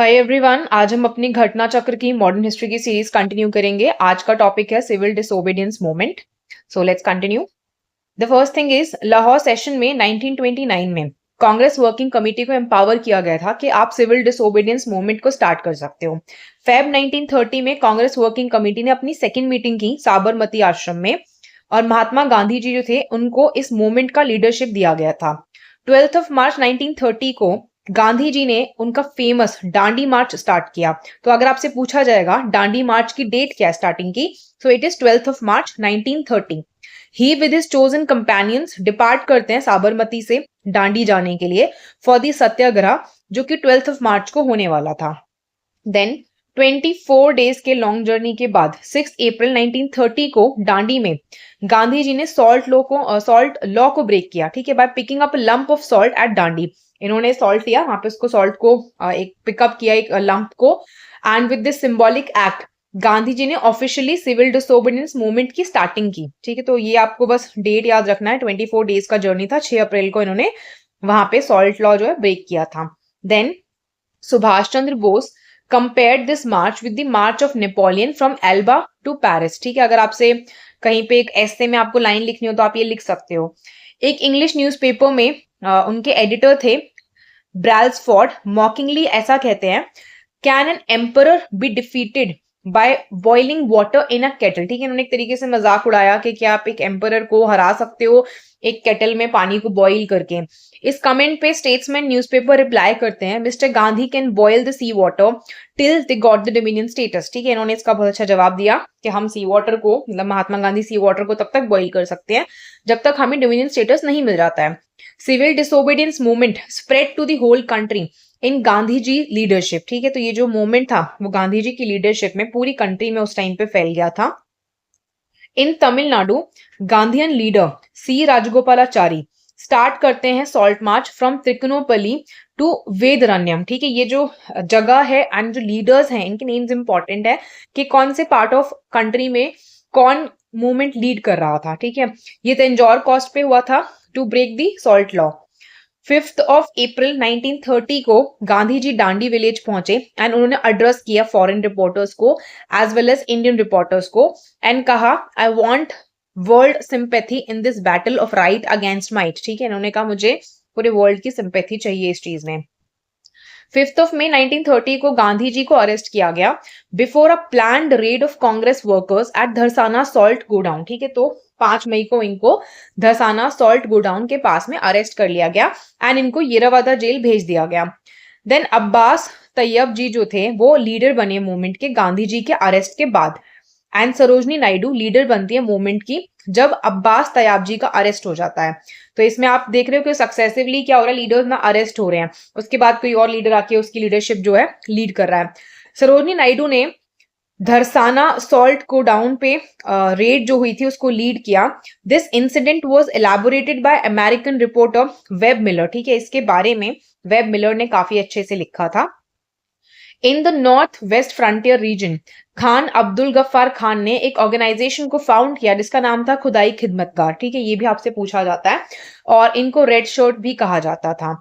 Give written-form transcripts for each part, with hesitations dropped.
Hi everyone, आज हम अपनी घटना चक्र की मॉडर्न हिस्ट्री की सीरीज कंटिन्यू करेंगे। आज का टॉपिक है civil disobedience movement. So let's continue. The first thing is Lahore session में 1929 में कांग्रेस वर्किंग कमेटी को एम्पावर किया गया था कि आप सिविल डिसोबीडियंस मूवमेंट को स्टार्ट कर सकते हो। फेब 1930 में कांग्रेस वर्किंग कमेटी ने अपनी सेकेंड मीटिंग की साबरमती आश्रम में और महात्मा गांधी जी जो थे उनको इस मूवमेंट का लीडरशिप दिया गया था। 12 ऑफ मार्च 1930 को गांधी जी ने उनका फेमस डांडी मार्च स्टार्ट किया। तो अगर आपसे पूछा जाएगा डांडी मार्च की डेट क्या है स्टार्टिंग की, so it is 12 of March 1930। He with his chosen companions depart करते हैं साबरमती से डांडी जाने के लिए फॉर दी सत्याग्रह, जो कि 12 ऑफ मार्च को होने वाला था। देन 24 डेज के लॉन्ग जर्नी के बाद 6 अप्रैल 1930 को डांडी में गांधी जी ने सॉल्ट लॉ को ब्रेक किया, ठीक है, by picking up lump of salt at Dandi. इन्होंने सॉल्ट लिया, वहां पे उसको सॉल्ट को एक पिकअप किया, एक लंप को, and with this symbolic act Gandhi ji ने ऑफिशियली सिविल डिसोबीडियंस मूवमेंट की स्टार्टिंग की। ठीक है, तो ये आपको बस डेट याद रखना है। 24 डेज का जर्नी था। 6 अप्रैल को इन्होंने वहां पे सॉल्ट लॉ जो है ब्रेक किया था। Then Subhash Chandra Bose compared this march with the march of Napoleon from Elba to Paris. ठीक है, अगर आपसे कहीं पे एक ऐसे में आपको लाइन लिखनी हो तो आप ये लिख सकते हो। एक इंग्लिश न्यूज़पेपर में उनके एडिटर थे ब्रैल्सफोर्ड, मॉकिंगली ऐसा कहते हैं, can an emperor be defeated by boiling water in a kettle. ठीक है, उन्होंने एक तरीके से मजाक उड़ाया कि क्या आप एक एम्परर को हरा सकते हो एक केटल में पानी को बॉईल करके। इस कमेंट पे स्टेट्समैन न्यूज़पेपर रिप्लाई करते हैं, mister Gandhi can boil the sea water till they got the dominion status. ठीक है, इन्होंने इसका बहुत अच्छा जवाब दिया कि हम सी वाटर को, मतलब महात्मा गांधी सी वाटर को तब तक बॉईल कर सकते हैं जब तक हमें डोमिनियन स्टेटस नहीं मिल जाता है। Civil disobedience movement spread to the whole country in Gandhi ji leadership. ठीक है, तो ये जो मूवमेंट था वो गांधी जी की लीडरशिप में पूरी कंट्री में उस टाइम पे फैल गया था। इन Tamil Nadu Gandhian leader C Rajagopalachari start करते हैं salt march from त्रिकोणोपल्ली to Vedaranyam. ठीक है, ये जो जगह है एंड जो लीडर्स हैं इनके नेम्स इंपॉर्टेंट है कि कौन से पार्ट ऑफ कंट्री में कौन मूवमेंट लीड कर रहा था। ठीक है, ये तंजौर कोस्ट पे हुआ था to break the salt law. 5 of April 1930 को गांधी जी डांडी विलेज पहुंचे एंड उन्होंने एड्रेस किया फॉरेन रिपोर्टर्स को as well as Indian reporters को एंड कहा, I want world sympathy in this battle of right against might. ठीक है, इन्होंने कहा मुझे पूरे वर्ल्ड की सिंपैथी चाहिए इस चीज में। 5 ऑफ मई 1930 को गांधी जी को अरेस्ट किया गया before a planned raid of Congress workers at Dharasana salt godown. ठीक है, तो 5 मई को इनको धरसाना सॉल्ट गोडाउन के पास में अरेस्ट कर लिया गया एंड इनको येरावादा जेल भेज दिया गया। देन अब्बास तैयब जी जो थे वो लीडर बने मूवमेंट के गांधी जी के अरेस्ट के बाद, एंड सरोजनी नायडू लीडर बनती है मूवमेंट की जब अब्बास तैयब जी का अरेस्ट हो जाता है। तो इसमें आप देख रहे हो कि सक्सेसिवली क्या हो रहा है, लीडर्स ना अरेस्ट हो रहे हैं, उसके बाद कोई और लीडर आके उसकी लीडरशिप जो है लीड कर रहा है। सरोजनी नायडू ने धरसाना सॉल्ट को डाउन पे रेड जो हुई थी उसको लीड किया। This incident was elaborated bye American reporter web Miller. ठीक है, इसके बारे में वेब मिलर ने काफी अच्छे से लिखा था। In the north west frontier region Khan Abdul Ghaffar Khan ने एक ऑर्गेनाइजेशन को फाउंड किया जिसका नाम था खुदाई खिदमतगार। ठीक है, ये भी आपसे पूछा जाता है और इनको रेड शर्ट भी कहा जाता था।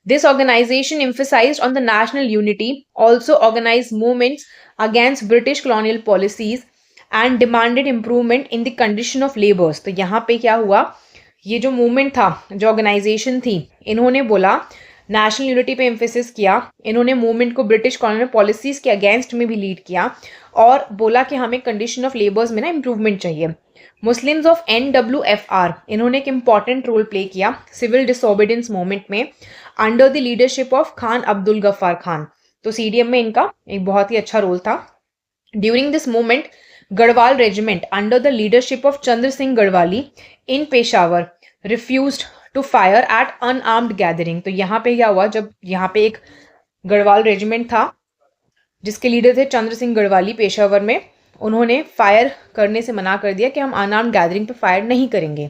This organisation emphasized on the national unity, also organized movements against British colonial policies and demanded improvement in the condition of laborers। तो यहाँ पे क्या हुआ, ये जो मूवमेंट था, जो ऑर्गेनाइजेशन थी, इन्होंने बोला नेशनल यूनिटी पे एम्फेसिस किया। इन्होंने मूवमेंट को ब्रिटिश कॉलोनियल पॉलिसीज के अगेंस्ट में भी लीड किया और बोला कि हमें कंडीशन ऑफ लेबर्स में ना इंप्रूवमेंट चाहिए। मुस्लिम्स ऑफ NWFR इन्होंने एक इंपॉर्टेंट रोल प्ले किया सिविल डिसोबीडियंस मूवमेंट में under the leadership of Khan Abdul Ghaffar Khan. तो CDM में इनका एक बहुत ही अच्छा रोल था। During this movement Garhwal regiment under the leadership of Chandra Singh Garhwali in Peshawar refused to fire at unarmed gathering. तो यहाँ पे क्या हुआ, जब यहाँ पे एक गढ़वाल रेजिमेंट था जिसके लीडर थे चंद्र सिंह गढ़वाली पेशावर में, उन्होंने फायर करने से मना कर दिया कि हम अनआर्म्ड गैदरिंग पे फायर नहीं करेंगे।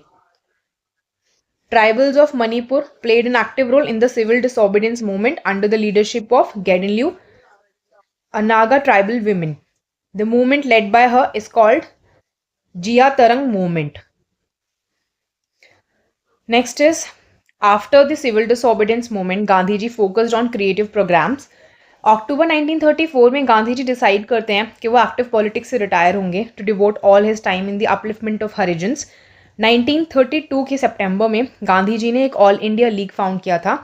Tribals of Manipur played an active role in the civil disobedience movement under the leadership of Gedinliu, a Naga tribal woman. The movement led by her is called Jia Tarang movement. Next is, after the civil disobedience movement, Gandhiji focused on creative programs अक्टूबर 1934 में गांधी जी decide करते हैं कि वो active politics से retire होंगे to devote all his time in the upliftment of Harijans. 1932 के सितंबर में गांधी जी ने एक ऑल इंडिया लीग फाउंड किया था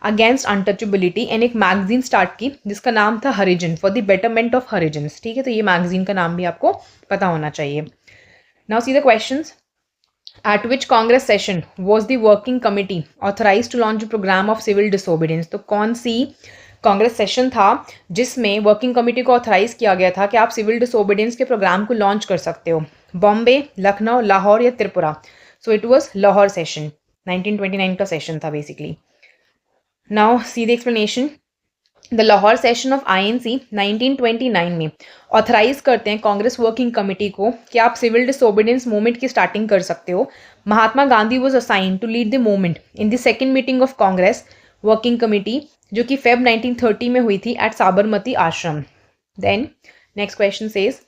अगेंस्ट अनटचेबिलिटी एंड एक मैगजीन स्टार्ट की जिसका नाम था Harijan, for the betterment of Harijans. ठीक है, तो ये मैगजीन का नाम भी आपको पता होना चाहिए। Now see the questions. At which Congress session was the working committee authorized to launch a program of civil disobedience? तो कौन सी कांग्रेस सेशन था जिसमें वर्किंग कमेटी को ऑथराइज किया गया था कि आप सिविल डिसोबीडियंस के प्रोग्राम को लॉन्च कर सकते हो? बॉम्बे, लखनऊ, लाहौर या Tripura? So it was Lahore session, 1929 का सेशन था basically. Now see the explanation. The Lahore session of INC 1929 में ऑथराइज करते हैं कांग्रेस वर्किंग कमेटी को कि आप सिविल डिसोबीडियंस मूवमेंट की स्टार्टिंग कर सकते हो। Mahatma Gandhi was assign to lead the movement in the second meeting of Congress working committee जो कि फेब 1930 में हुई थी at Sabarmati ashram. Then next question says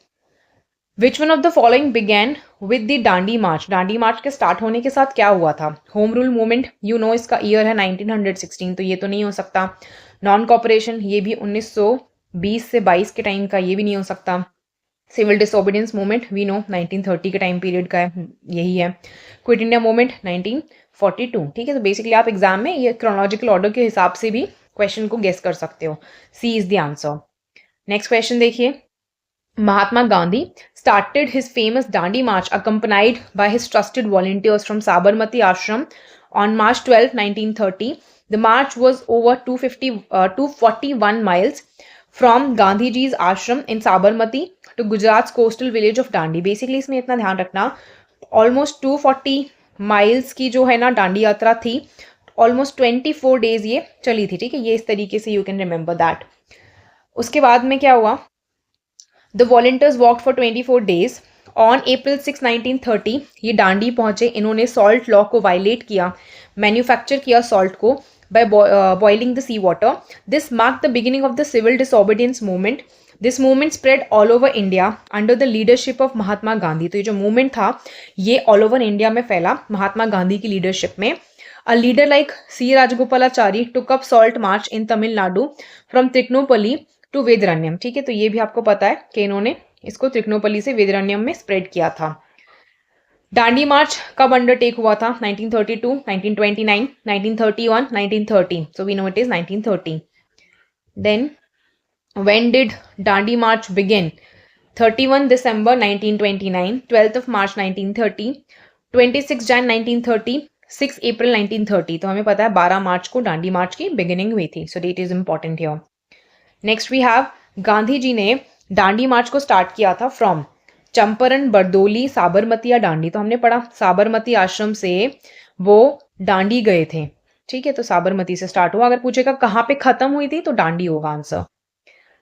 which one of the following began with the Dandi march? Dandi march के स्टार्ट होने के साथ क्या हुआ था? Home rule movement, you know इसका ईयर है 1916, तो ये तो नहीं हो सकता। नॉन कॉपरेशन, ये भी 1920 से 22 के टाइम का, ये भी नहीं हो सकता। Civil disobedience movement we know 1930 के टाइम पीरियड का है, यही है। Quit India movement 1942। ठीक है, तो बेसिकली आप एग्जाम में ये क्रोनोलॉजिकल ऑर्डर के हिसाब से भी क्वेश्चन को गेस कर सकते हो। C is the answer. Next question देखिए। Mahatma Gandhi started his famous Dandi March accompanied by his trusted volunteers from Sabarmati Ashram on March 12, 1930. The march was over 241 miles from Gandhiji's ashram in Sabarmati to Gujarat's coastal village of Dandi. Basically इसमें इतना ध्यान रखना, almost 240 miles की जो है ना डांडी यात्रा थी, almost 24 days ये चली थी। ठीक है, ये इस तरीके से you can remember that। उसके बाद में क्या हुआ? The volunteers walked for 24 days. On April 6, 1930 ये डांडी पहुंचे। इन्होंने सॉल्ट लॉ को वायलेट किया, मैन्युफैक्चर किया सॉल्ट को by boiling the sea water. This marked the beginning of the civil disobedience movement. This movement spread all over India under the leadership of Mahatma Gandhi. तो ये जो मूवमेंट था ये ऑल ओवर इंडिया में फैला महात्मा गांधी की लीडरशिप में। A leader like C. Rajagopalachari took up salt march in Tamil Nadu from Trichinopalli to Vedaranyam. ठीक है, तो ये भी आपको पता है कि इन्होंने इसको त्रिकनोपल्ली से वेदरण्यम में स्प्रेड किया था। डांडी मार्च कब अंडरटेक हुआ था? 1932, 1929, 1931, 1930। So we know it is 1930। Then when did Dandi march begin? 31 December 1929, 12th of March 1930, 26 Jan 1930, 6 April 1930। तो हमें पता है 12 मार्च को डांडी मार्च की बिगिनिंग हुई थी। So date is important here. Next we have Gandhi ji ने डांडी मार्च को स्टार्ट किया था फ्रॉम चंपारण, बरदोली, साबरमती या डांडी। तो हमने पढ़ा साबरमती आश्रम से वो डांडी गए थे। ठीक है, तो साबरमती से स्टार्ट हुआ। अगर पूछेगा कहाँ पे खत्म हुई थी तो डांडी होगा आंसर।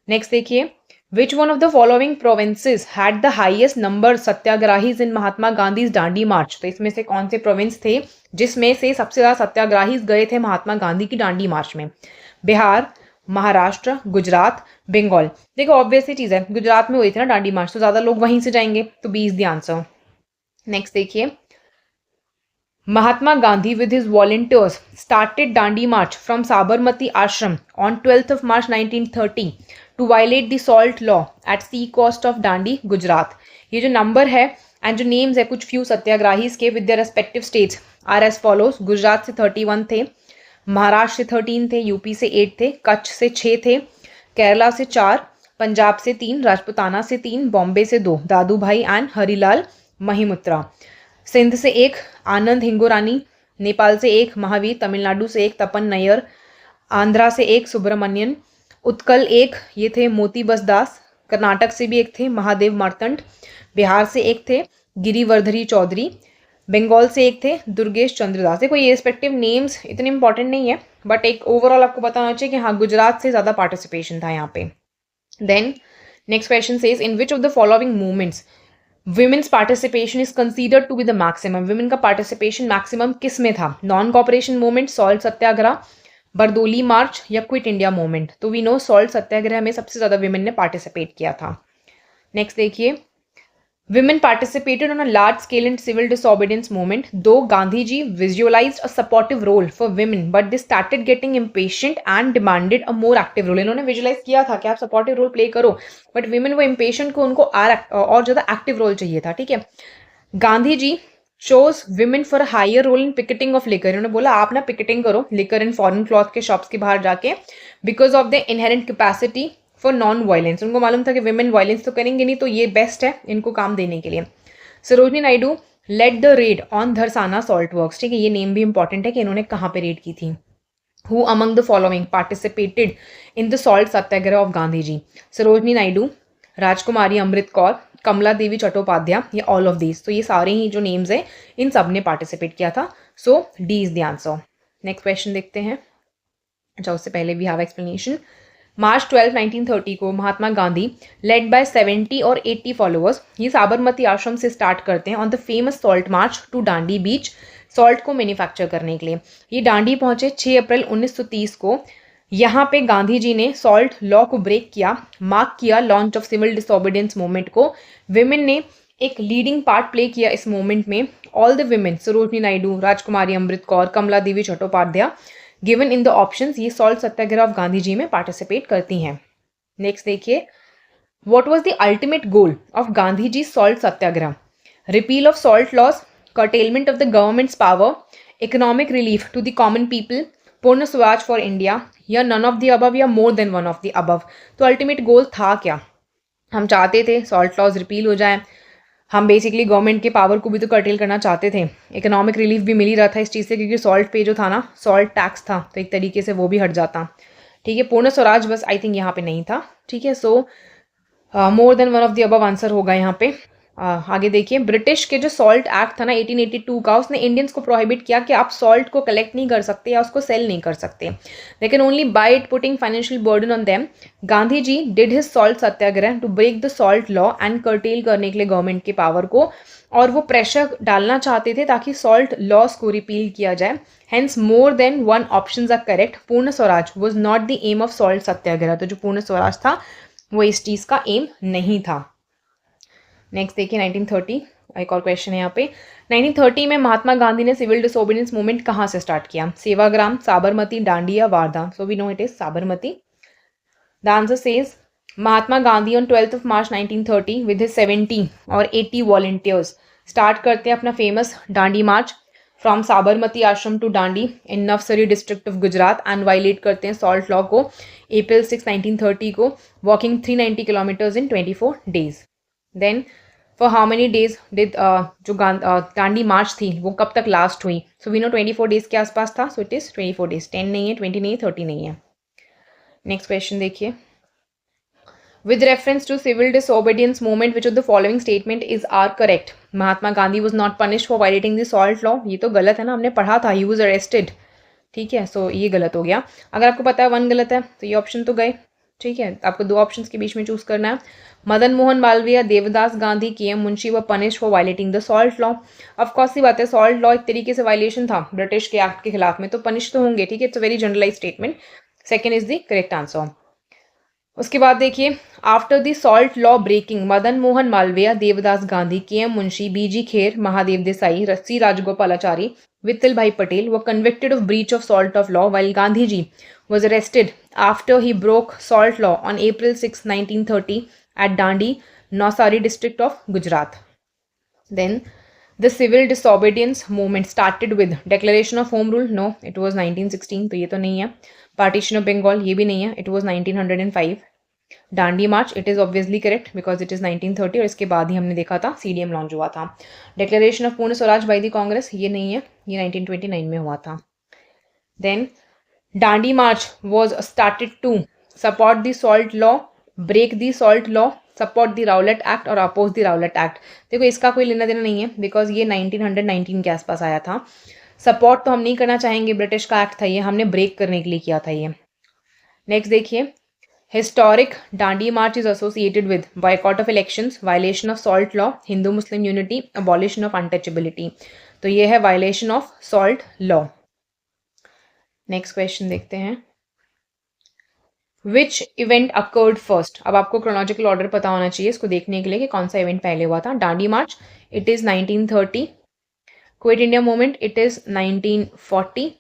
नेक्स्ट देखिए, which one of the following provinces had the highest number satyagrahis in Mahatma Gandhi Dandi march? तो इसमें से कौन से प्रोविंस थे जिसमें से सबसे ज्यादा सत्याग्राहीज गए थे महात्मा गांधी की डांडी मार्च में? बिहार, महाराष्ट्र, गुजरात, बंगाल। देखो ऑब्वियस सी चीज है, गुजरात में हुई थी ना डांडी मार्च, तो ज्यादा लोग वहीं से जाएंगे, तो B is the answer. Next देखिए, Mahatma Gandhi with his volunteers started Dandi march from Sabarmati ashram on 12th of March 1930 to violate the salt law at sea coast of Dandi, Gujarat. ये जो नंबर है एंड जो नेम्स है कुछ फ्यू सत्याग्राहीज के with their respective states are as follows. Gujarat से 31 थे, महाराष्ट्र से 13 थे, यूपी से 8 थे, कच्छ से 6 थे, केरला से 4, पंजाब से 3, राजपुताना से 3, बॉम्बे से 2, दादू भाई एंड हरिलाल महिमुत्रा, सिंध से 1, आनंद हिंगोरानी, नेपाल से 1, महावीर, तमिलनाडु से 1, तपन नैयर, आंध्रा से 1, सुब्रमण्यन, उत्कल 1, ये थे मोती बसदास, कर्नाटक से भी 1 थे, महादेव मार्तंड, बिहार से 1 थे, गिरिवर्धरी चौधरी, बंगाल से 1 थे, दुर्गेश चंद्रदास। देखो ये रिस्पेक्टिव नेम्स इतने इंपॉर्टेंट नहीं है, बट एक ओवरऑल आपको बताना चाहिए कि हाँ गुजरात से ज्यादा पार्टिसिपेशन था यहाँ पे। Then next question says in which of the following movements women's participation is considered to be the maximum? Women का पार्टिसिपेशन मैक्सिमम किस में था? Non cooperation movement, salt satyagraha, Bardoli march या क्विट इंडिया मूवमेंट? तो वी नो सॉल्ट सत्याग्रह में सबसे ज्यादा women ने पार्टिसिपेट किया था। नेक्स्ट देखिए, Women participated on a large scale in civil disobedience movement, though Gandhiji visualized a supportive role for women, but they started getting impatient and demanded a more active role. इन्होंने visualize किया था कि आप supportive role play करो, but women वो impatient को उनको और ज़्यादा active role चाहिए था, ठीक है. Gandhi ji shows women for a higher role in picketing of liquor. इन्होंने बोला आप ना picketing करो liquor and foreign cloth के shops के बाहर जाके, because of their inherent capacity for non violence. उनको मालूम था कि विमेन वायलेंस तो करेंगे नहीं, तो ये बेस्ट है इनको काम देने के लिए. Sarojini Naidu led the raid on Dharasana salt works. ठीक है, ये नेम भी इंपॉर्टेंट है कि इन्होंने कहाँ पे रेड की थी. Who among the following participated in the salt satyagraha of Gandhi ji? Sarojini Naidu, Rajkumari Amrit Kaur, Kamala Devi Chattopadhyay, या ऑल ऑफ दीज. तो ये सारे ही जो नेम्स है इन सब ने पार्टिसिपेट किया था. So D is the answer. Next question देखते हैं. अच्छा, उससे पहले वी हैव एक्सप्लेनेशन. मार्च 12, 1930 को महात्मा गांधी लेड बाय 70 और 80 फॉलोअर्स, ये साबरमती आश्रम से स्टार्ट करते हैं on the famous salt March two Dandi beach, salt को मैन्युफैक्चर करने के लिए. ये डांडी पहुंचे 6 अप्रैल 1930 को. यहाँ पे गांधी जी ने सॉल्ट लॉ को ब्रेक किया, मार्क किया launch of civil disobedience movement को. विमेन ने एक लीडिंग पार्ट प्ले किया इस मूवमेंट में. All the women, Sarojini Naidu, Rajkumari Amrit Kaur, Kamala Devi Chattopadhyay, given in the options, ये सॉल्ट सत्याग्रह ऑफ गांधी जी में पार्टिसिपेट करती हैं. नेक्स्ट देखिए, what was the ultimate goal of Gandhi ji salt satyagraha? Repeal of salt laws, curtailment of the government's power, economic relief to the common people, पूर्ण Swaraj for India, या none of the above, या मोर than one of the above. तो ultimate goal था क्या? हम चाहते थे salt laws repeal हो जाए, हम बेसिकली गवर्नमेंट के पावर को भी तो कर्टेल करना चाहते थे, इकोनॉमिक रिलीफ भी मिल ही रहा था इस चीज़ से, क्योंकि सॉल्ट पे जो था ना सॉल्ट टैक्स था, तो एक तरीके से वो भी हट जाता. ठीक है, पूर्ण स्वराज बस आई थिंक यहाँ पे नहीं था. ठीक है, so more than one of the above answer होगा यहाँ पे. आगे देखिए, ब्रिटिश के जो सॉल्ट एक्ट था ना 1882 का, उसने इंडियंस को प्रोहिबिट किया कि आप सॉल्ट को कलेक्ट नहीं कर सकते या उसको सेल नहीं कर सकते. लेकिन only by it putting financial burden on them, Gandhi ji did his salt satyagraha to break the salt law and curtail करने के लिए गवर्नमेंट के पावर को, और वो प्रेशर डालना चाहते थे ताकि सॉल्ट लॉस को रिपील किया जाए. Hence more than one options are correct. Purna Swaraj was not the aim of salt satyagraha. तो जो पूर्ण स्वराज था वो इस चीज़ का एम नहीं था. नेक्स्ट देखिए 1930, एक और क्वेश्चन है यहाँ पे. 1930 में महात्मा गांधी ने सिविल डिसोबीडियंस मूवमेंट कहाँ से स्टार्ट किया? सेवाग्राम, साबरमती, डांडी, या Wardha? So we know it is Sabarmati. The answer says Mahatma Gandhi on 12th of March 1930 with his 70 और 80 वॉलंटियर्स स्टार्ट करते हैं अपना famous Dandi march from Sabarmati ashram to Dandi in Navsari district of Gujarat, and violate करते हैं सॉल्ट लॉ को April 6, 1930 को, walking 390 kilometres in 24 days. Then for how many days did जो डांडी मार्च थी वो कब तक लास्ट हुई? सो वी नो 24 days के आसपास था. So it is 24 days. 10 नहीं है, 20 नहीं है, 30 नहीं है. नेक्स्ट क्वेश्चन देखिए, with reference to civil disobedience movement, which of the following statement is are correct? Mahatma Gandhi was not punished for violating the salt law. ये तो गलत है ना, हमने पढ़ा था. he was arrested. ठीक है, सो ये गलत हो गया. अगर आपको पता है वन गलत है तो ये ऑप्शन तो गए. ठीक है, आपको दो ऑप्शंस के बीच में चूज करना है. मदन मोहन मालवीय, देवदास गांधी, के एम मुंशी व punish for violating the salt law. Of course सी बात है, सॉल्ट लॉ एक तरीके से वायलेशन था ब्रिटिश के एक्ट के खिलाफ में, तो पनिश तो होंगे. ठीक है, it's a very generalise statement. Second is the correct answer. उसके बाद देखिए, after the salt law breaking, Madan Mohan Malaviya, Devdas Gandhi, K M Munshi, B G Kher, Mahadev Desai, C Rajagopalachari, Vithal bhai Patel were convicted of breach of salt of law, while Gandhiji was arrested after he broke salt law on April 6, 1930 at Dandi, Navsari district of Gujarat. Then the civil disobedience movement started with declaration of home rule. No, it was 1916. तो ये तो नहीं है. Partition of Bengal, ये भी नहीं है. It was 1905. Dandi March, it is obviously correct because it is 1930, और इसके बाद ही हमने देखा था CDM लॉन्च हुआ था. डिक्लेरेशन ऑफ पूर्ण स्वराज बाय द कांग्रेस, ये नहीं है, ये 1929 में हुआ था. Then Dandi march was started to support the salt law, break the salt law, support the Rowlatt act और अपोज द राउलेट एक्ट. देखो इसका कोई लेना देना नहीं है बिकॉज ये 1919 के आसपास आया था. सपोर्ट तो हम नहीं करना चाहेंगे, ब्रिटिश का एक्ट था ये, हमने ब्रेक करने के लिए किया था ये. नेक्स्ट देखिए, historic Dandi March is associated with boycott of elections, violation of salt law, Hindu Muslim unity, abolition of untouchability. तो ये है violation of salt law. Next question देखते हैं. Which event occurred first. अब आपको क्रोनोलॉजिकल ऑर्डर पता होना चाहिए इसको देखने के लिए कि कौन सा इवेंट पहले हुआ था। Dandi March it is 1930, quit India movement it is 1940,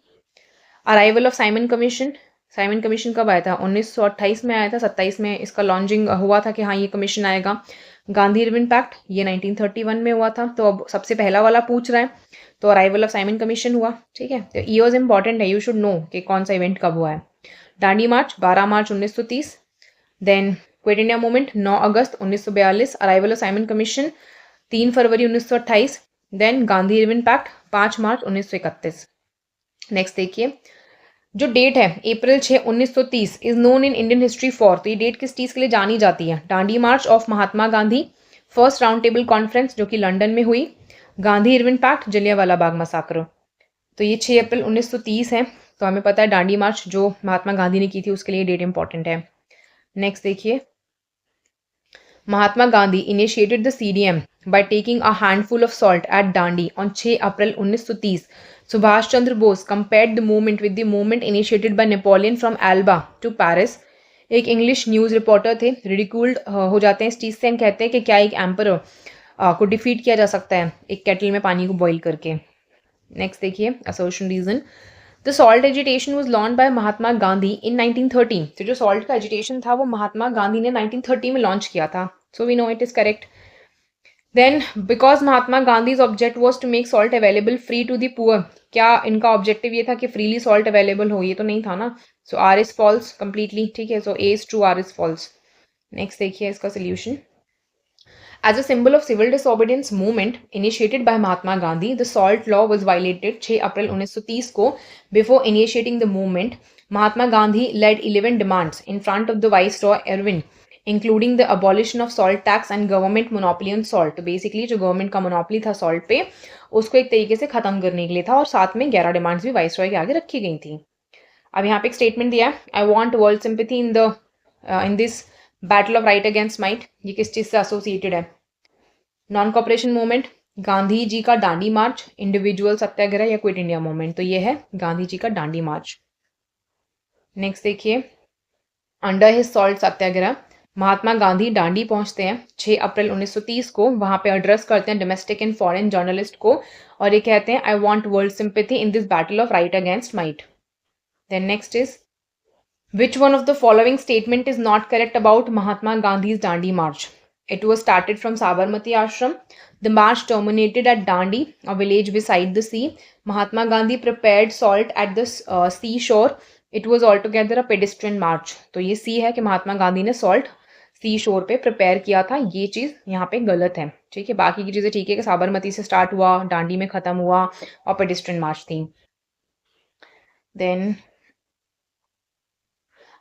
arrival of Simon commission, Simon commission कब आया था? 1928 में आया था, 27 में इसका लॉन्चिंग हुआ था कि हाँ ये कमीशन आएगा। गांधी इरविन पैक्ट ये 1931 में हुआ था। तो अब सबसे पहला वाला पूछ रहा है, तो अराइवल ऑफ साइमन कमीशन हुआ। ठीक है, तो ईयर्स इंपॉर्टेंट है, यू शुड नो कि कौन सा इवेंट कब हुआ है। Dandi march 12 March 1930, then quit India movement 9 August 1942, arrival of Simon commission 3 February 1928, then Gandhi Irwin pact 5 March 1931। Next देखिए, जो डेट है April 6 1930 is known in Indian history for, तो ये डेट किस चीज़ के लिए जानी जाती है? Dandi march of Mahatma Gandhi, first round table conference जो कि लंदन में हुई, Gandhi Irwin pact, Jallianwala Bagh massacre. तो ये 6 अप्रैल 1930 है, तो हमें पता है दांडी मार्च जो महात्मा गांधी ने की थी उसके लिए डेट इंपॉर्टेंट है। नेक्स्ट देखिए, Mahatma Gandhi initiated the CDM by taking a handful of salt at Dandi on 6 April 1930. Subhash Chandra Bose compared the movement with the movement initiated by Napoleon from Alba to Paris. एक English news reporter थे, ridiculed हो जाते हैं इस चीज़ से। हम कहते हैं कि क्या एक एम्पर को डिफीट किया जा सकता है एक केटल में पानी को बॉईल करके। नेक्स्ट देखिए, assertion reason, the salt agitation was launch by Mahatma Gandhi in 1913। तो जो सॉल्ट का एजिटेशन था वो महात्मा गांधी ने 1930 में लॉन्च किया था। So we know it is correct. Then, because Mahatma Gandhi's object was to make salt available free to the poor, क्या इनका ऑब्जेक्टिव ये था कि फ्रीली सॉल्ट अवेलेबल हो? ये तो नहीं था ना। So R is false completely. ठीक है, so A is true, R is false. Next देखिए इसका solution. As a symbol of civil disobedience movement initiated by Mahatma Gandhi, the salt law was violated 6 April 1930 को। Before initiating the movement, Mahatma Gandhi led 11 demands in front of the Viceroy Irwin, including the abolition of salt tax and government monopoly on salt। तो basically जो government का monopoly था salt पे, उसको एक तरीके से खत्म करने के लिए था, और साथ में 11 डिमांड्स भी वाइसरॉय के आगे रखी गई थी। अब यहाँ पे एक स्टेटमेंट दिया है, I want world sympathy in this battle of right against might. ये किस चीज़ से एसोसिएटेड है? नॉन कॉपरेशन मूवमेंट, गांधी जी का दांडी मार्च, इंडिविजुअल सत्याग्रह या क्विट इंडिया मूवमेंट। तो ये है गांधी जी का दांडी मार्च। नेक्स्ट देखिए, अंडर हिज सॉल्ट सत्याग्रह महात्मा गांधी दांडी पहुंचते हैं 6 अप्रैल 1930 को। वहां पे एड्रेस करते हैं डोमेस्टिक एंड फॉरेन जर्नलिस्ट को, और ये कहते हैं I want world sympathy in this battle of right against might. Then next is, which one of the following statement is not correct about Mahatma Gandhi's Dandi march? It was started from Sabarmati Ashram. The march terminated at Dandi, a village beside the sea. Mahatma Gandhi prepared salt at the seashore. It was altogether a pedestrian march. तो ये सी है कि महात्मा गांधी ने salt सी शोर पे prepare किया था, ये चीज़ यहाँ पे गलत है। ठीक है, बाकी की चीज़ें ठीक है कि साबरमती से स्टार्ट हुआ, दांडी में ख़त्म हुआ और पेडिस्ट्रियन मार्च थी। Then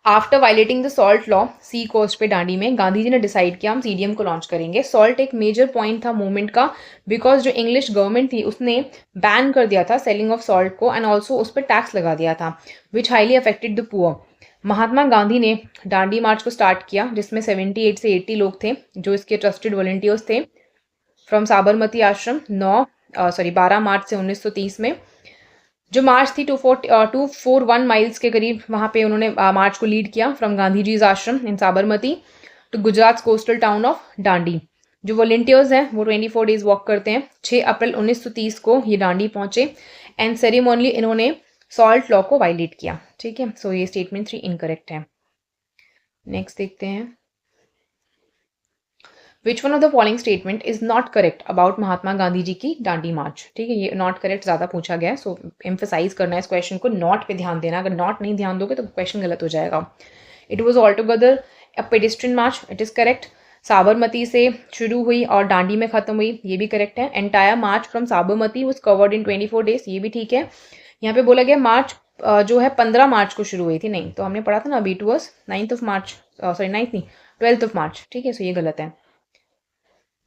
after violating the salt law sea coast पे दांडी में गांधी जी ने डिसाइड किया हम सीडीएम को लॉन्च करेंगे। सॉल्ट एक मेजर पॉइंट था मूवमेंट का, बिकॉज जो इंग्लिश गवर्नमेंट थी उसने बैन कर दिया था सेलिंग ऑफ सॉल्ट को, एंड ऑल्सो उस पर टैक्स लगा दिया था, विच highly affected the poor. Mahatma Gandhi ने दांडी मार्च को स्टार्ट किया, जिसमें 78 से 80 लोग थे जो इसके ट्रस्टेड वॉलंटियर्स थे, फ्रॉम साबरमती आश्रम 12 मार्च से 1930 में। जो मार्च थी 241 माइल्स के करीब, वहाँ पे उन्होंने मार्च को लीड किया from Gandhi ji's ashram in Sabarmati to Gujarat coastal town of Dandi. जो वॉलंटियर्स हैं वो 24 डेज वॉक करते हैं। 6 अप्रैल 1930 को ये दांडी पहुंचे, एंड सेरेमोनली इन्होंने सॉल्ट लॉ को वायलेट किया। ठीक है, सो ये स्टेटमेंट 3 इनकरेक्ट है। नेक्स्ट देखते हैं, which one of the following statement is not correct about Mahatma Gandhi ji की दांडी मार्च। ठीक है, ये नॉट करेक्ट ज़्यादा पूछा गया है, सो एम्फेसाइज करना है इस क्वेश्चन को, नॉट पे ध्यान देना। अगर नॉट नहीं ध्यान दोगे तो क्वेश्चन गलत हो जाएगा। It was all together a pedestrian March, it is correct. Sabarmati से शुरू हुई और दांडी में ख़त्म हुई, ये भी करेक्ट है। Entire March from Sabarmati was covered in 24 days, ये भी ठीक है। यहाँ पे बोला गया मार्च जो है 15 मार्च को शुरू हुई थी, नहीं तो हमने पढ़ा था ना अभी, it was 9th of March, sorry 9th नहीं 12th ऑफ मार्च। ठीक है, सो ये गलत है।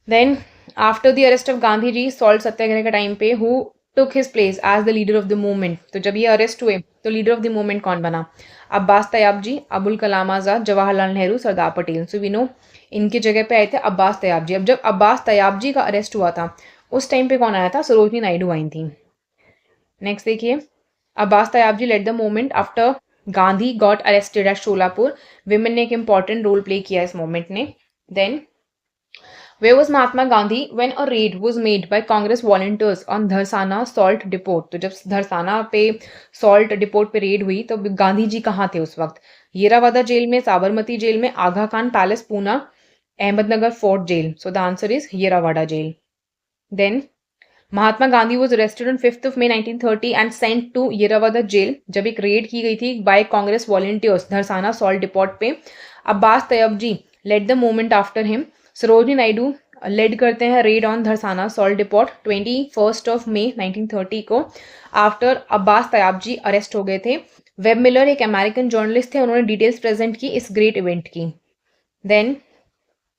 Then after the arrest of Gandhi ji salt satyagraha के टाइम पे who took his place as the leader of the movement. तो जब ये अरेस्ट हुए तो लीडर ऑफ द मूवमेंट कौन बना? अब्बास तैयाब जी, अबुल कलाम आज़ाद, जवाहरलाल नेहरू, सरदार पटेल। सो वी नो इनकी जगह पे आए थे अब्बास तैयाब जी। अब जब अब्बास तैयाब जी का अरेस्ट हुआ था उस टाइम पे कौन आया था? सरोजनी नायडू आई थी। नेक्स्ट देखिए, Abbas Tyab ji led the movement after Gandhi got arrested at Sholapur, women ने एक इंपॉर्टेंट रोल प्ले किया इस मोमेंट ने। Then Where was Mahatma Gandhi when a raid was made by Congress volunteers on Dharasana salt depot? तो जब धरसाना पे salt depot पे रेड हुई तो गांधी जी कहाँ थे उस वक्त? येरावादा जेल में, साबरमती जेल में, Aga Khan palace Poona, Ahmednagar fort jail. So the answer is Yerawada jail. Then Mahatma Gandhi was arrested on 5th of May 1930 and sent to Yerawada jail जब एक रेड की गई थी by Congress volunteers Dharasana salt depot पे. Abbas Tyab ji led the movement after him. Sarojini Naidu led करते हैं raid on Dharasana salt depot 21st of May 1930 को. After Abbas Tyab ji arrest हो गए थे. वेब मिलर एक अमेरिकन जर्नलिस्ट थे, उन्होंने डिटेल्स प्रेजेंट की इस ग्रेट इवेंट की. Then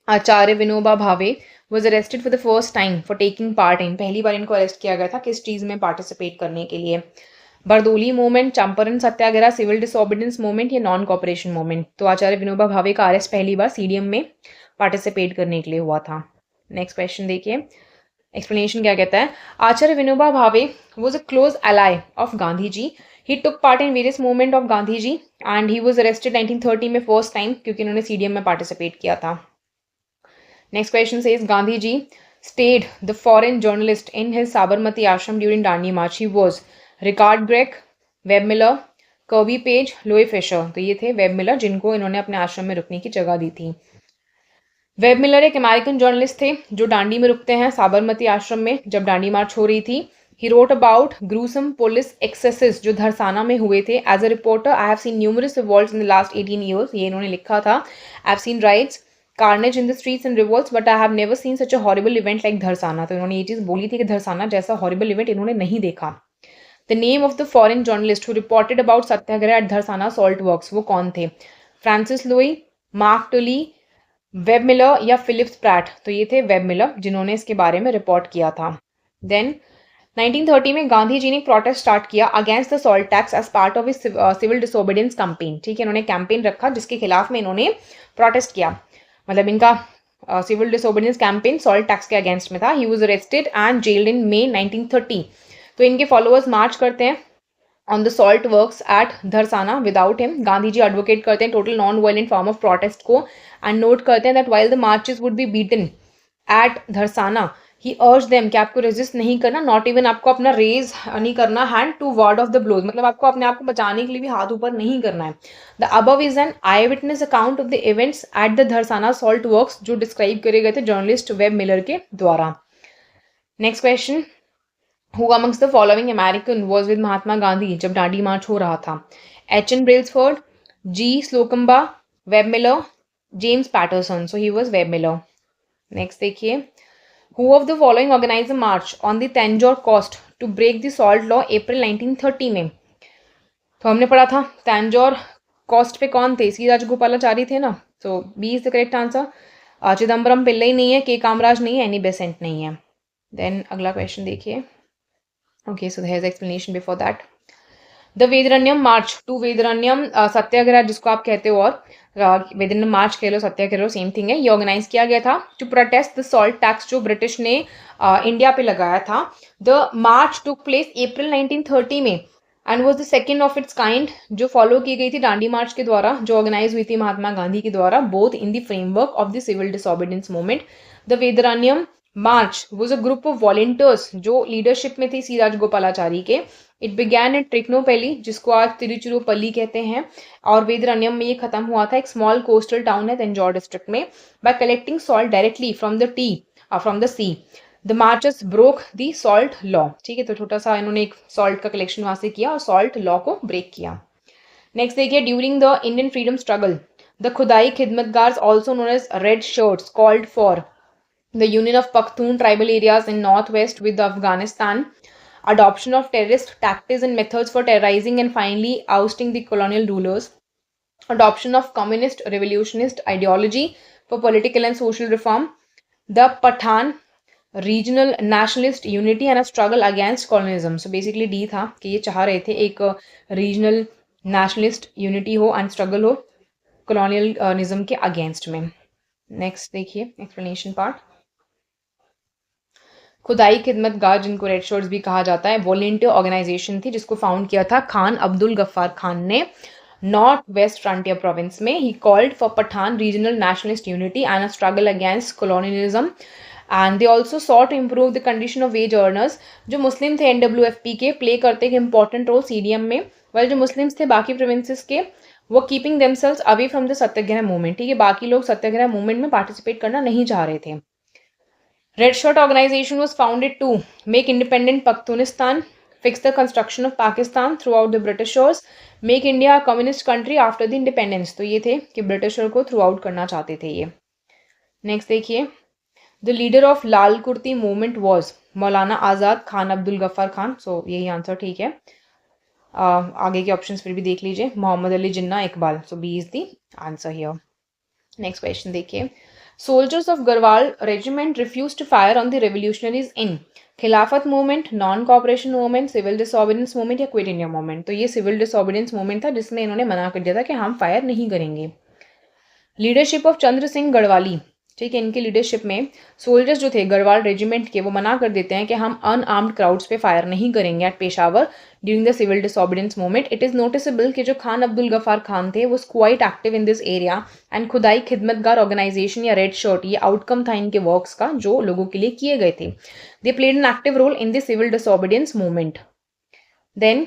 Acharya Vinoba Bhave was arrested for the first time for taking part in, पहली बार इनको अरेस्ट किया गया था किस चीज में पार्टिसिपेट करने के लिए. बरदोली मूवमेंट, चंपारण सत्याग्रह, सिविल डिसोबीडियंस मूवमेंट या नॉन कॉपरेशन मूवमेंट. तो आचार्य विनोबा भावे का अरेस्ट पहली बार सीडीएम में पार्टिसिपेट करने के लिए हुआ था. नेक्स्ट क्वेश्चन देखिए, एक्सप्लेनेशन क्या कहता है. आचार्य Vinoba Bhave was a close ally of Gandhi ji. He took part in various movement of Gandhi ji and he was arrested 1930 में फर्स्ट टाइम क्योंकि इन्होंने सीडीएम में पार्टिसिपेट किया था. Next question says Gandhi ji stayed the foreign journalist in his Sabarmati ashram during Dandi March. He was Richard Gregg, Webb Miller, Kirby Page, Louis Fisher. तो ये थे Webb Miller जिनको इन्होंने अपने आश्रम में रुकने की जगह दी थी. वेब मिलर एक अमेरिकन जर्नलिस्ट थे जो डांडी में रुकते हैं साबरमती आश्रम में जब डांडी मार्च हो रही थी. He wrote about gruesome police excesses जो धरसाना में हुए थे. As a reporter, I have seen numerous revolts in the last 18 years. ये इन्होंने लिखा था. I have seen riots, carnage in the streets and revolts, but I have never seen such a horrible event like Dharasana. तो इन्होंने ये चीज़ बोली थी कि धरसाना जैसा हॉरिबल इवेंट इन्होंने नहीं देखा. The name of the foreign journalist who reported about Satyagraha at Dharasana salt works, वो कौन थे? Francis Louis, mark टुली, web Miller या फिलिप्स प्रैट. तो ये थे वेब मिलर जिन्होंने इसके बारे में रिपोर्ट किया था. देन 1930 में गांधी जी ने प्रोटेस्ट स्टार्ट किया against the salt tax as part of civil disobedience campaign. ठीक है, इन्होंने कैंपेन रखा जिसके खिलाफ में इन्होंने प्रोटेस्ट किया. मतलब इनका civil disobedience campaign salt tax के अगेंस्ट में था. He was arrested and jailed in May 1930. तो इनके फॉलोअर्स मार्च करते हैं on the salt works at Dharasana without him. Gandhi ji advocate करते हैं total non violent form of protest को एंड नोट करते हैं that while the marches would be beaten at Dharasana he urge them कि आपको रेजिस्ट नहीं करना, नॉट इवन आपको अपना रेज नहीं करना hand to ward off the blows, मतलब आपको अपने आप को बचाने के लिए भी हाथ ऊपर नहीं करना है. The above is an eye witness account of the events at the Dharasana salt works जो डिस्क्राइब करे गए थे जर्नलिस्ट वेब मिलर के द्वारा. Next question, who amongst the following American was with Mahatma Gandhi जब डांडी मार्च हो रहा था? H.N. Brailsford, G Slocombe, Webb Miller, James Patterson. So he was Webb Miller. Next देखिए, Who of the following organized a march on the Tanjore coast to break the salt law April 1930 में? तो हमने पढ़ा था Tanjore cost पे कौन थे? सी राजगोपालाचारी थे ना. तो B is the correct answer. Chidambaram Pillai नहीं है, के कामराज नहीं है, एनी बेसेंट नहीं है. देन अगला क्वेश्चन देखिए. Okay, so there is explanation before that. The Vedaranyam march to Vedaranyam satyagraha जिसको आप कहते हो और वेदरण्यम मार्च कह लो सत्याग्रह सेम थिंग है. ये ऑर्गेनाइज किया गया था to protest the salt tax जो ब्रिटिश ने इंडिया पे लगाया था. द मार्च टुक प्लेस अप्रैल 1930 में and was the second of its kind जो फॉलो की गई थी डांडी मार्च के द्वारा जो ऑर्गेनाइज हुई थी महात्मा गांधी के द्वारा both in the framework of the civil disobedience movement. The Vedaranyam march was a group of volunteers जो लीडरशिप में थी सी राजगोपालाचारी के. इट बिगैन एट ट्रिकनोपल्ली जिसको आज तिरुचिरापल्ली कहते हैं और वेदरण्यम में ये खत्म हुआ था एक स्मॉल कोस्टल टाउन है तंजौर डिस्ट्रिक्ट में. Bye collecting salt directly from the see the marchers broke the salt law. ठीक है, तो छोटा सा इन्होंने एक सॉल्ट का कलेक्शन वहां से किया और सॉल्ट लॉ को ब्रेक किया. नेक्स्ट देखिए, during the Indian freedom struggle the Khudai Khidmatgars also known as red shirts called for the union of Pakhtun tribal areas in northwest with Afghanistan, adoption of terrorist tactics and methods for terrorizing and finally ousting the colonial rulers, adoption of communist revolutionist ideology for political and social reform, the Pathan regional nationalist unity and a struggle against colonialism. So basically D था कि ये चाह रहे थे एक regional nationalist unity हो and struggle हो colonialism के against में. Next देखिए explanation part. खुदाई खिदमतगार जिनको रेड शर्ट्स भी कहा जाता है वॉलेंटियर ऑर्गेनाइजेशन थी जिसको फाउंड किया था खान अब्दुल गफ्फार खान ने नॉर्थ वेस्ट फ्रंटियर प्रोविंस में। He called for Pathan regional nationalist unity and a struggle against colonialism and they also saw to improve the condition of wage earners. जो मुस्लिम थे NWFP के play करते एक इंपॉर्टेंट रोल CDM में, while जो Muslims थे बाकी प्रोविंसेस के वो keeping themselves away from the satyagraha movement. ठीक है, बाकी लोग सत्याग्रह मूवमेंट में पार्टिसिपेट करना नहीं चाह रहे थे। Red shirt organisation was founded to make independent Pakhtunistan, fix the construction of Pakistan throughout the Britishers, make India a communist country after the independence। तो ये थे कि ब्रिटिशर को थ्रू आउट करना चाहते थे ये। नेक्स्ट देखिए, the leader of Lal kurti movement was मौलाना आज़ाद खान अब्दुल गफ्फार खान। सो यही आंसर ठीक है। आगे के ऑप्शंस फिर भी देख लीजिए, Mohammad Ali Jinnah Iqbal. So B is the answer here. Next question देखिए, soldiers of Garhwal regiment refuse to fire on the revolutionaries in Khilafat movement, non cooperation movement, civil disobedience movement या क्विट इंडिया मूवमेंट। तो ये सिविल डिसोबीडियंस मूवमेंट था जिसमें इन्होंने मना कर दिया था कि हम फायर नहीं करेंगे। लीडरशिप ऑफ चंद्र सिंह गढ़वाली, ठीक है, इनकी लीडरशिप में सोल्जर्स जो थे गढ़वाल रेजिमेंट के वो मना कर देते हैं कि हम अनआर्म्ड क्राउड्स पे फायर नहीं करेंगे at Peshawar during the civil disobedience movement. It is noticeable कि जो खान अब्दुल गफ्फार खान थे वो quite active in this area and Khudai Khidmatgar organisation या रेड शर्ट ये आउटकम था इनके वर्क्स का जो लोगों के लिए किए गए थे। They played an active role in the civil disobedience movement. Then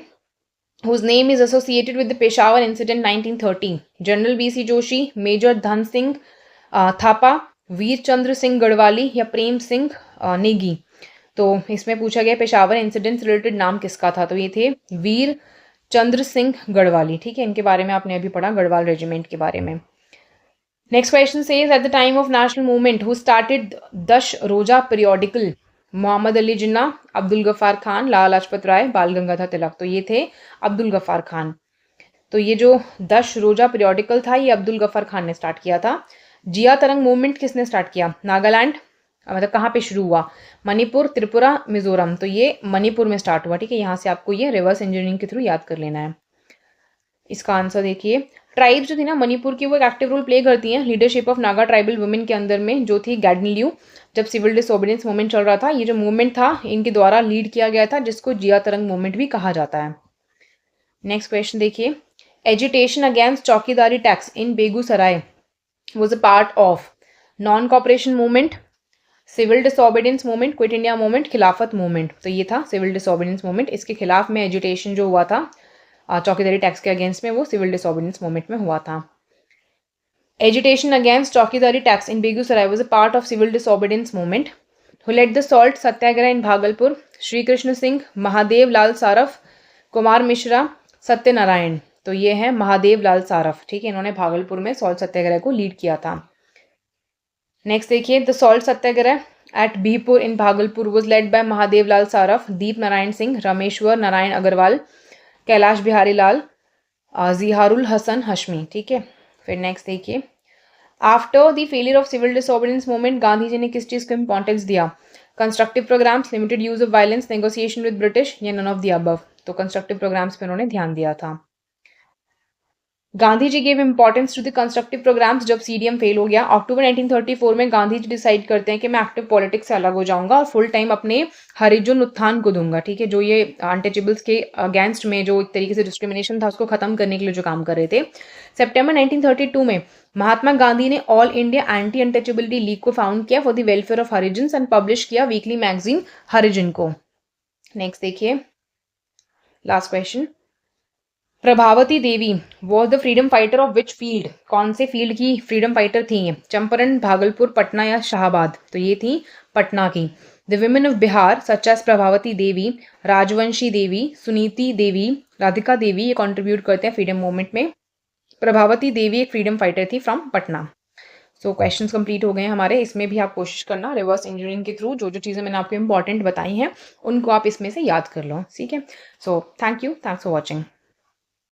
whose name is associated with the Peshawar incident 1930, General VC Joshi, Major Dhan Singh Thapa, Veer Chandra Singh Garhwali या प्रेम सिंह नेगी। तो इसमें पूछा गया पेशावर इंसिडेंट रिलेटेड नाम किसका था, तो ये थे वीर चंद्र सिंह गढ़वाली। ठीक है, इनके बारे में आपने अभी पढ़ा गढ़वाल रेजिमेंट के बारे में। Next question says at the time of national movement who started दश रोजा पीरियोडिकल, मोहम्मद अली जिन्ना, अब्दुल गफ्फार खान, लाला लाजपत राय, बाल गंगाधर तिलक। तो ये थे अब्दुल गफ्फार खान। तो ये जो 10 रोजा पीरियोडिकल था ये अब्दुल गफ्फार खान ने स्टार्ट किया था। जिया तरंग मूवमेंट किसने स्टार्ट किया, नागालैंड, मतलब कहाँ पे शुरू हुआ, मणिपुर, त्रिपुरा, मिजोरम। तो ये मणिपुर में स्टार्ट हुआ। ठीक है, यहाँ से आपको ये रिवर्स इंजीनियरिंग के थ्रू याद कर लेना है। इसका आंसर देखिए, ट्राइब्स जो थी ना मणिपुर की वो एक एक्टिव रोल प्ले करती हैं leadership of Naga tribal women के अंदर में जो थी गैडनल्यू। जब सिविल डिसोबीडियंस मूवमेंट चल रहा था ये जो मूवमेंट था इनके द्वारा लीड किया गया था जिसको जिया तरंग मूवमेंट भी कहा जाता है। नेक्स्ट क्वेश्चन देखिए, agitation against chowkidari tax in Begusarai was a part of non-cooperation movement, civil disobedience movement, quit India movement, खिलाफत movement। तो ये था civil disobedience movement। इसके खिलाफ में एजिटेशन जो हुआ था चौकीदारी टैक्स के अगेंस्ट में वो civil disobedience movement में हुआ था। Agitation against chowkidari tax in Begusarai was a part of civil disobedience movement। Who led the salt सत्याग्रह इन भागलपुर, श्री कृष्ण सिंह, महादेव लाल सारफ, कुमार मिश्रा, सत्यनारायण। तो ये है महादेव लाल सारफ। ठीक है, इन्होंने भागलपुर में सॉल्ट सत्याग्रह को लीड किया था। नेक्स्ट देखिए, the salt satyagraha at Bihpur in Bhagalpur was led by Mahadev Lal Saraf, Deep Narayan Singh, Rameshwar Narayan Agarwal, Kailash Bihari Lal, Ziharul Hasan Hashmi. ठीक है, फिर नेक्स्ट देखिए, after the failure of civil disobedience movement Gandhi ji ने किस चीज़ को इंपॉर्टेंस दिया, constructive programs, limited use of violence, negotiation with British या नन ऑफ द अबव। तो कंस्ट्रक्टिव प्रोग्राम्स पे उन्होंने ध्यान दिया था। Gandhi ji gave importance to the constructive programs जब CDM फेल हो गया। अक्टूबर 1934 में गांधी जी डिसाइड करते हैं कि मैं एक्टिव पॉलिटिक्स से अलग हो जाऊंगा और फुल टाइम अपने हरिजन उत्थान को दूंगा। ठीक है, जो ये अनटचेबल्स के अगेंस्ट में जो एक तरीके से डिस्क्रिमिनेशन था उसको खत्म करने के लिए जो काम कर रहे थे। सितंबर 1932 में महात्मा गांधी ने all India anti untouchability league को फाउंड किया for the welfare of Harijan and publish किया वीकली मैगजीन हरिजन को। नेक्स्ट देखिए, last question, Prabhavati Devi was the freedom fighter of which field, कौन से फील्ड की फ्रीडम फाइटर थी ये, चंपारण, भागलपुर, पटना या शाहबाद। तो ये थी पटना की। The women of Bihar such as Prabhavati Devi, Rajvanshi Devi, Suniti Devi, Radhika Devi ये कंट्रीब्यूट करते हैं फ्रीडम मूवमेंट में। प्रभावती देवी एक फ्रीडम फाइटर थी from Patna. So questions complete हो गए हमारे। इसमें भी आप कोशिश करना रिवर्स इंजीनियरिंग के थ्रू जो जो चीज़ें मैंने आपको इंपॉर्टेंट बताई हैं उनको आप इसमें से याद कर लो। ठीक है, so thank you, thanks for watching.